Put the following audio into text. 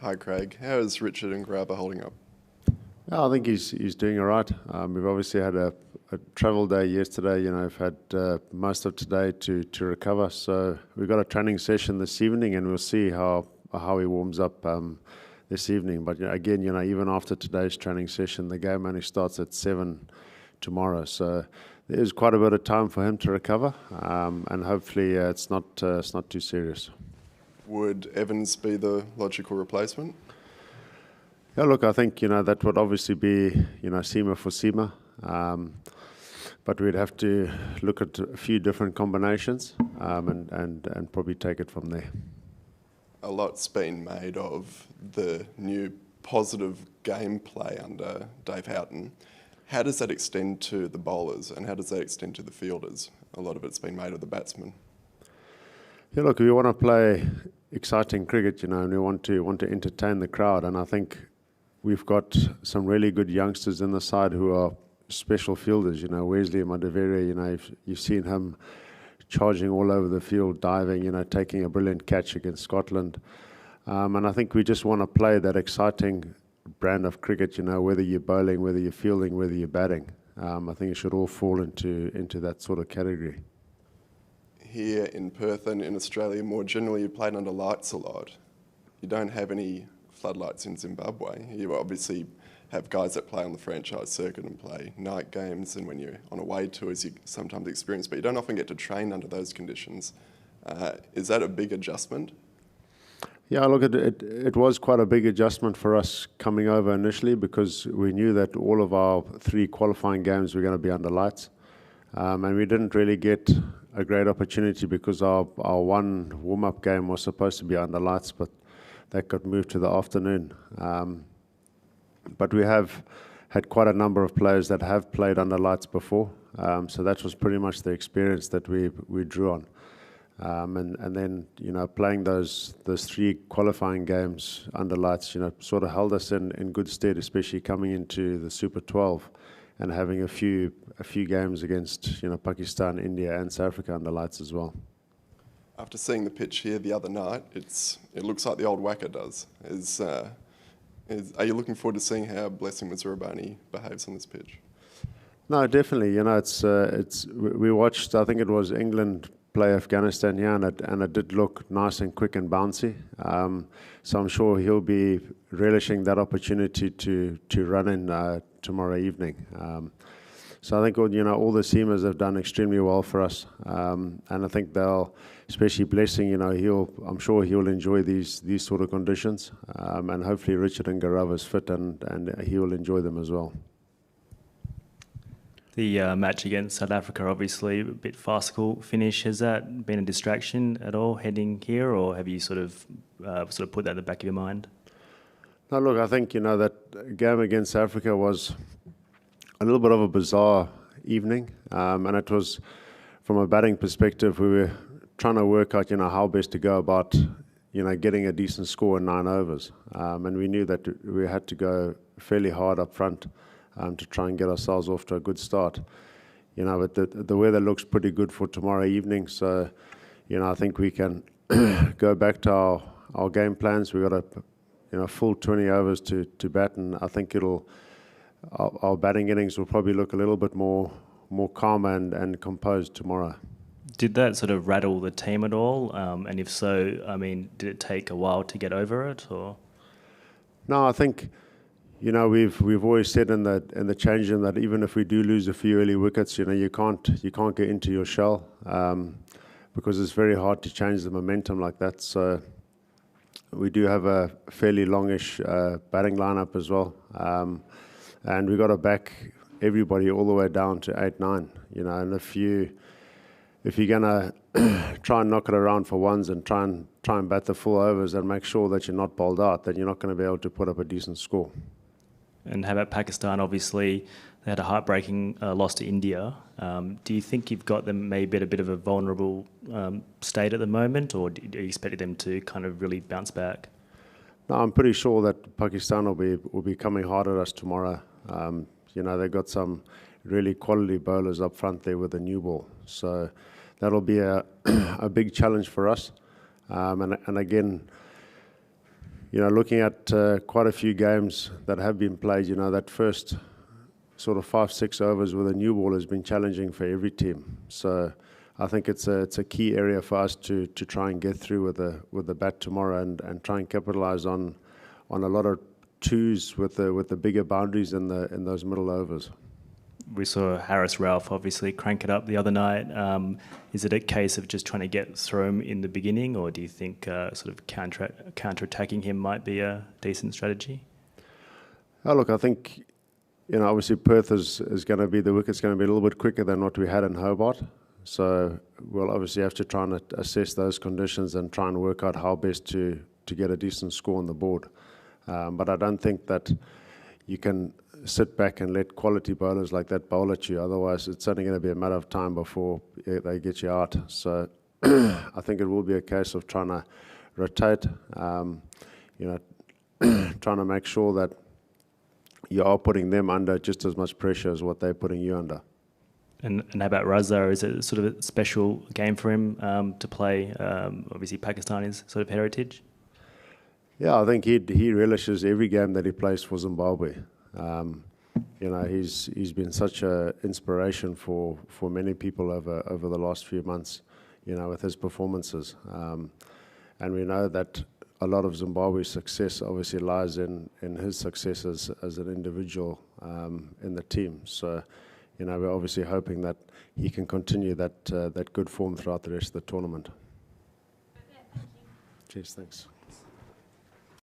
Hi, Craig. How is Richard and Grabber holding up? Yeah, I think he's doing all right. We've obviously had a travel day yesterday. We've had most of today to recover. So we've got a training session this evening, and we'll see how he warms up this evening. But again, even after today's training session, the game only starts at 7 tomorrow. So there is quite a bit of time for him to recover, and hopefully it's not too serious. Would Evans be the logical replacement? Yeah, look, I think that would obviously be Seamer for Seamer, but we'd have to look at a few different combinations and probably take it from there. A lot's been made of the new positive gameplay under Dave Houghton. How does that extend to the bowlers, and how does that extend to the fielders? A lot of it's been made of the batsmen. Yeah, look, we want to play exciting cricket, and we want to entertain the crowd, and I think we've got some really good youngsters in the side who are special fielders. Wesley Madavere, you've seen him charging all over the field, diving, taking a brilliant catch against Scotland, and I think we just want to play that exciting brand of cricket. Whether you're bowling, whether you're fielding, whether you're batting, I think it should all fall into that sort of category. Here in Perth and in Australia more generally, you played under lights a lot. You don't have any floodlights in Zimbabwe. You obviously have guys that play on the franchise circuit and play night games, and when you're on away tours you sometimes experience, but you don't often get to train under those conditions. Is that a big adjustment? Yeah, look, it was quite a big adjustment for us coming over initially, because we knew that all of our 3 qualifying games were going to be under lights, and we didn't really get a great opportunity because our one warm-up game was supposed to be under lights, but that got moved to the afternoon. But we have had quite a number of players that have played under lights before, so that was pretty much the experience that we drew on. And then playing those 3 qualifying games under lights sort of held us in good stead, especially coming into the Super 12 and having a few games against Pakistan, India and South Africa under lights as well. After seeing the pitch here the other night, it looks like the old Wacker does. Are you looking forward to seeing how Blessing Muzurabani behaves on this pitch? No, definitely. We watched, I think it was England play Afghanistan here, and it did look nice and quick and bouncy. So I'm sure he'll be relishing that opportunity to run in tomorrow evening. So I think all the seamers have done extremely well for us, and I think they'll, especially Blessing, I'm sure he'll enjoy these sort of conditions, and hopefully Richard and Garava's fit and he will enjoy them as well. The match against South Africa, obviously a bit farcical finish. Has that been a distraction at all heading here, or have you sort of put that in the back of your mind? No, look, I think that game against South Africa was a little bit of a bizarre evening, and it was, from a batting perspective, we were trying to work out how best to go about getting a decent score in 9 overs, and we knew that we had to go fairly hard up front to try and get ourselves off to a good start. But the weather looks pretty good for tomorrow evening, so I think we can go back to our game plans. We've got a full 20 overs to bat, and I think our batting innings will probably look a little bit more calm and composed tomorrow. Did that sort of rattle the team at all? And if so, did it take a while to get over it, or? No, I think we've always said in the change room that even if we do lose a few early wickets, you can't get into your shell, because it's very hard to change the momentum like that. So we do have a fairly longish batting lineup as well. And we've got to back everybody all the way down to 8-9, and if you're going to try and knock it around for ones and try and bat the full overs and make sure that you're not bowled out, then you're not going to be able to put up a decent score. And how about Pakistan? Obviously, they had a heartbreaking loss to India. Do you think you've got them maybe at a bit of a vulnerable state at the moment, or do you expect them to kind of really bounce back? No, I'm pretty sure that Pakistan will be coming hard at us tomorrow. They've got some really quality bowlers up front there with the new ball, so that'll be a big challenge for us. And again, looking at quite a few games that have been played, that first sort of 5-6 overs with a new ball has been challenging for every team. So I think it's a key area for us to try and get through with the bat tomorrow and try and capitalize on a lot of twos with the bigger boundaries in those middle overs. We saw Harris Ralph obviously crank it up the other night. Is it a case of just trying to get through him in the beginning, or do you think sort of counter-attacking him might be a decent strategy? Oh, look, I think, obviously Perth is going to be, the wicket's going to be a little bit quicker than what we had in Hobart. So we'll obviously have to try and assess those conditions and try and work out how best to get a decent score on the board. But I don't think that you can sit back and let quality bowlers like that bowl at you. Otherwise, it's only going to be a matter of time before they get you out. So I think it will be a case of trying to rotate, trying to make sure that you are putting them under just as much pressure as what they're putting you under. And how about Raza? Is it sort of a special game for him to play? Obviously, Pakistan is sort of heritage. Yeah, I think he relishes every game that he plays for Zimbabwe. He's been such an inspiration for many people over the last few months, with his performances. And we know that a lot of Zimbabwe's success obviously lies in his success as an individual in the team. So, we're obviously hoping that he can continue that good form throughout the rest of the tournament. Okay, thank you. Cheers, thanks.